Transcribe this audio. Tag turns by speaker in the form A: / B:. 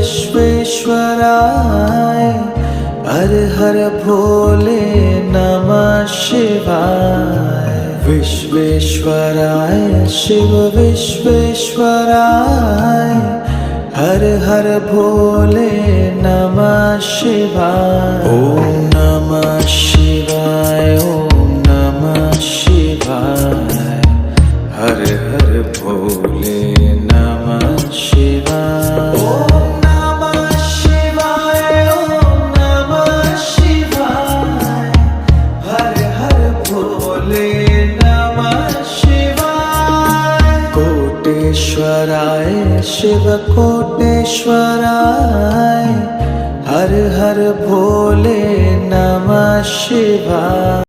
A: विश्वेश्वराय हर हर भोले नमः शिवाय। विश्वेश्वराय शिव विश्वेश्वराय हर हर भोले नमः शिवाय। ओम नमः शिवाय ओम नमः शिवाय हर हर भोले नमः शिवाय। ओम नमः शिवाय ओम नमः शिवाय हर हर भोले नमः शिवाय। कोटेश्वराय शिव कोटेश्वराय हर हर भोले नमः शिवाय।